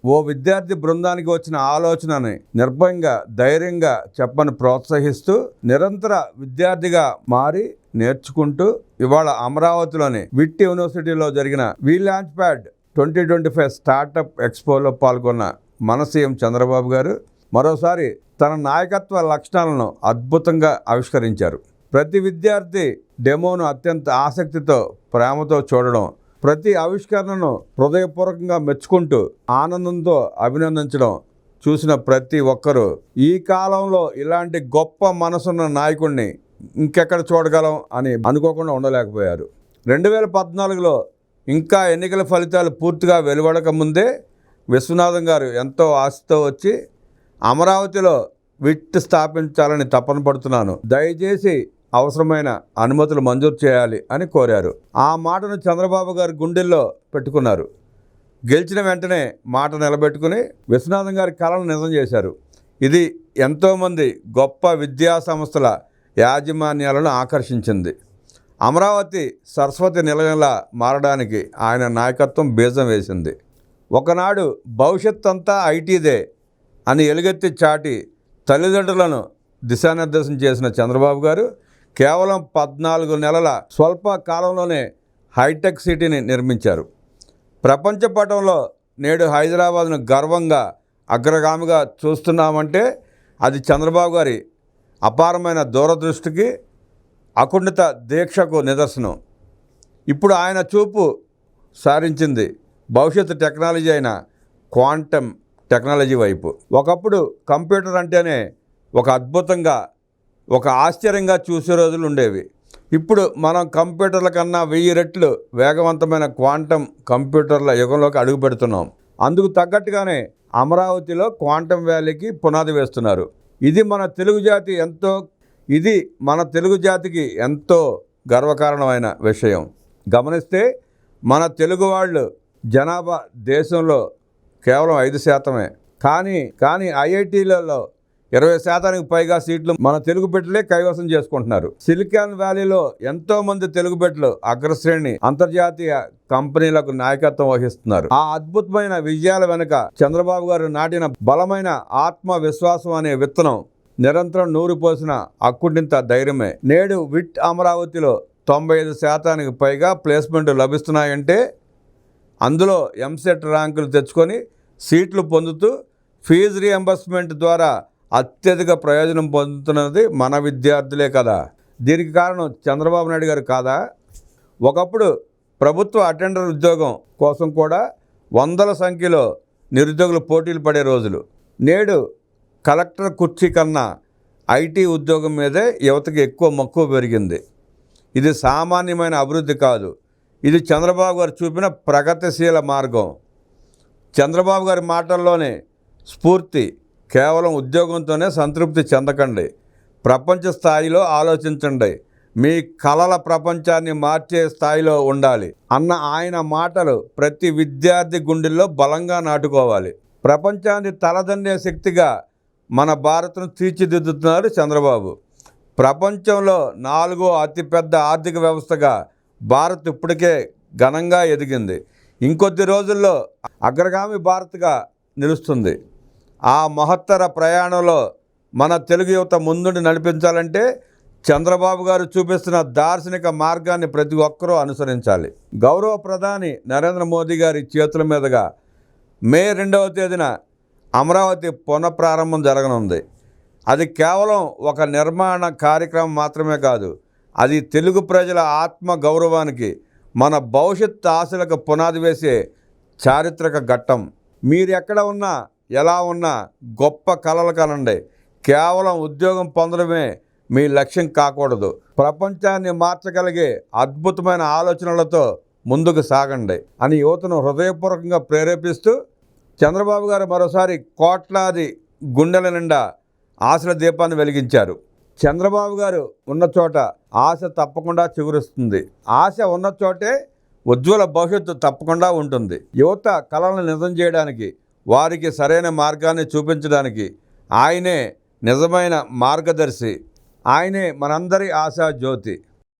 ఓ విద్యార్థి బృందానికి వచ్చిన ఆలోచనని నిర్భయంగా ధైర్యంగా చెప్పని ప్రోత్సహిస్తూ నిరంతర విద్యార్థిగా మారి నేర్చుకుంటూ ఇవాళ అమరావతిలోని విట్ యూనివర్సిటీలో జరిగిన వి లాంచ్ ప్యాడ్ 2025 స్టార్టప్ ఎక్స్పోలో పాల్గొన్న మన సీఎం చంద్రబాబు గారు మరోసారి తన నాయకత్వ లక్షణాలను అద్భుతంగా ఆవిష్కరించారు. ప్రతి విద్యార్థి డెమోను అత్యంత ఆసక్తితో ప్రేమతో చూడడం, ప్రతి ఆవిష్కరణను హృదయపూర్వకంగా మెచ్చుకుంటూ ఆనందంతో అభినందించడం చూసిన ప్రతి ఒక్కరూ ఈ కాలంలో ఇలాంటి గొప్ప మనసున్న నాయకుడిని ఇంకెక్కడ చూడగలం అని అనుకోకుండా ఉండలేకపోయారు. 2014లో ఇంకా ఎన్నికల ఫలితాలు పూర్తిగా వెలువడక ముందే విశ్వనాథం గారు ఎంతో ఆశతో వచ్చి అమరావతిలో విట్ స్థాపించాలని తపన పడుతున్నాను, దయచేసి అవసరమైన అనుమతులు మంజూరు చేయాలి అని కోరారు. ఆ మాటను చంద్రబాబు గారు గుండెల్లో పెట్టుకున్నారు. గెలిచిన వెంటనే మాట నిలబెట్టుకుని విశ్వనాథం గారి కళను నిజం చేశారు. ఇది ఎంతోమంది గొప్ప విద్యా సంస్థల యాజమాన్యాలను ఆకర్షించింది. అమరావతి సరస్వతి నిలయంలా మారడానికి ఆయన నాయకత్వం బీజం వేసింది. ఒకనాడు భవిష్యత్ అంతా ఐటీదే అని ఎలుగెత్తి చాటి తల్లిదండ్రులను దిశానిర్దేశం చేసిన చంద్రబాబు గారు కేవలం 14 నెలల స్వల్ప కాలంలోనే హైటెక్ సిటీని నిర్మించారు. ప్రపంచ పటంలో నేడు హైదరాబాద్ను గర్వంగా అగ్రగామిగా చూస్తున్నామంటే అది చంద్రబాబు గారి అపారమైన దూరదృష్టికి అకుంఠిత దీక్షకు నిదర్శనం. ఇప్పుడు ఆయన చూపు సారించింది భవిష్యత్తు టెక్నాలజీ అయిన క్వాంటమ్ టెక్నాలజీ వైపు. ఒకప్పుడు కంప్యూటర్ అంటేనే ఒక అద్భుతంగా, ఒక ఆశ్చర్యంగా చూసే రోజులు ఉండేవి. ఇప్పుడు మనం కంప్యూటర్ల కన్నా 1000 రెట్లు వేగవంతమైన క్వాంటమ్ కంప్యూటర్ల యుగంలోకి అడుగు పెడుతున్నాం. అందుకు తగ్గట్టుగానే అమరావతిలో క్వాంటమ్ వ్యాలీకి పునాది వేస్తున్నారు. ఇది మన తెలుగు జాతికి ఎంతో గర్వకారణమైన విషయం. గమనిస్తే మన తెలుగు వాళ్ళు జనాభా దేశంలో కేవలం 5%. కానీ ఐఐటీలలో 20%కి పైగా సీట్లు మన తెలుగు బిడ్డలే కైవసం చేసుకుంటున్నారు. సిలికాన్ వ్యాలీలో ఎంతోమంది తెలుగు బిడ్డలు అగ్రశ్రేణి అంతర్జాతీయ కంపెనీలకు నాయకత్వం వహిస్తున్నారు. ఆ అద్భుతమైన విజయాల వెనుక చంద్రబాబు గారు నాటిన బలమైన ఆత్మవిశ్వాసం అనే విత్తనం, నిరంతరం నూరు పోసిన అక్కుంటింత ధైర్యమే. నేడు విట్ అమరావతిలో 95%కి పైగా ప్లేస్మెంట్ లభిస్తున్నాయంటే అందులో ఎంసెట్ ర్యాంకులు తెచ్చుకొని సీట్లు పొందుతూ ఫీజు రియంబర్స్మెంట్ ద్వారా అత్యధిక ప్రయోజనం పొందుతున్నది మన విద్యార్థులే కదా. దీనికి కారణం చంద్రబాబు నాయుడు గారు కాదా? ఒకప్పుడు ప్రభుత్వ అటెండర్ ఉద్యోగం కోసం కూడా వందల సంఖ్యలో నిరుద్యోగులు పోటీలు పడే రోజులు. నేడు కలెక్టర్ కుర్చీ కన్నా ఐటీ ఉద్యోగం మీదే యువతకి ఎక్కువ మక్కువ పెరిగింది. ఇది సామాన్యమైన అభివృద్ధి కాదు, ఇది చంద్రబాబు గారు చూపిన ప్రగతిశీల మార్గం. చంద్రబాబు గారి మాటల్లోనే స్ఫూర్తి. కేవలం ఉద్యోగంతోనే సంతృప్తి చెందకండి, ప్రపంచ స్థాయిలో ఆలోచించండి, మీ కలల ప్రపంచాన్ని మార్చే స్థాయిలో ఉండాలి అన్న ఆయన మాటలు ప్రతి విద్యార్థి గుండెల్లో బలంగా నాటుకోవాలి. ప్రపంచాన్ని తలదన్నే శక్తిగా మన భారత్ను తీర్చిదిద్దుతున్నారు చంద్రబాబు. ప్రపంచంలో 4వ అతిపెద్ద ఆర్థిక వ్యవస్థగా భారత్ ఇప్పటికే ఘనంగా ఎదిగింది. ఇంకొద్ది రోజుల్లో అగ్రగామి భారత్గా నిలుస్తుంది. ఆ మహత్తర ప్రయాణంలో మన తెలుగు యువత ముందుండి నడిపించాలంటే చంద్రబాబు గారు చూపిస్తున్న దార్శనిక మార్గాన్ని ప్రతి ఒక్కరూ అనుసరించాలి. గౌరవ ప్రధాని నరేంద్ర మోదీ గారి చేతుల మీదుగా మే 2వ తేదీన అమరావతి పునఃప్రారంభం జరగనుంది. అది కేవలం ఒక నిర్మాణ కార్యక్రమం మాత్రమే కాదు, అది తెలుగు ప్రజల ఆత్మ గౌరవానికి, మన భవిష్యత్ ఆశలకు పునాది వేసే చారిత్రక ఘట్టం. మీరు ఎక్కడ ఉన్నా, ఎలా ఉన్నా గొప్ప కలలు కనండి. కేవలం ఉద్యోగం పొందడమే మీ లక్ష్యం కాకూడదు. ప్రపంచాన్ని మార్చగలిగే అద్భుతమైన ఆలోచనలతో ముందుకు సాగండి అని యువతను హృదయపూర్వకంగా ప్రేరేపిస్తూ చంద్రబాబు గారు మరోసారి కోట్లాది గుండెల నిండా ఆశల దీపాన్ని వెలిగించారు. చంద్రబాబు గారు ఉన్న చోట ఆశ తప్పకుండా చిగురిస్తుంది. ఆశ ఉన్న చోటే ఉజ్వల భవిష్యత్తు తప్పకుండా ఉంటుంది. యువత కళలను నిజం చేయడానికి, వారికి సరైన మార్గాన్ని చూపించడానికి ఆయనే నిజమైన మార్గదర్శి. ఆయనే మనందరి ఆశా జ్యోతి.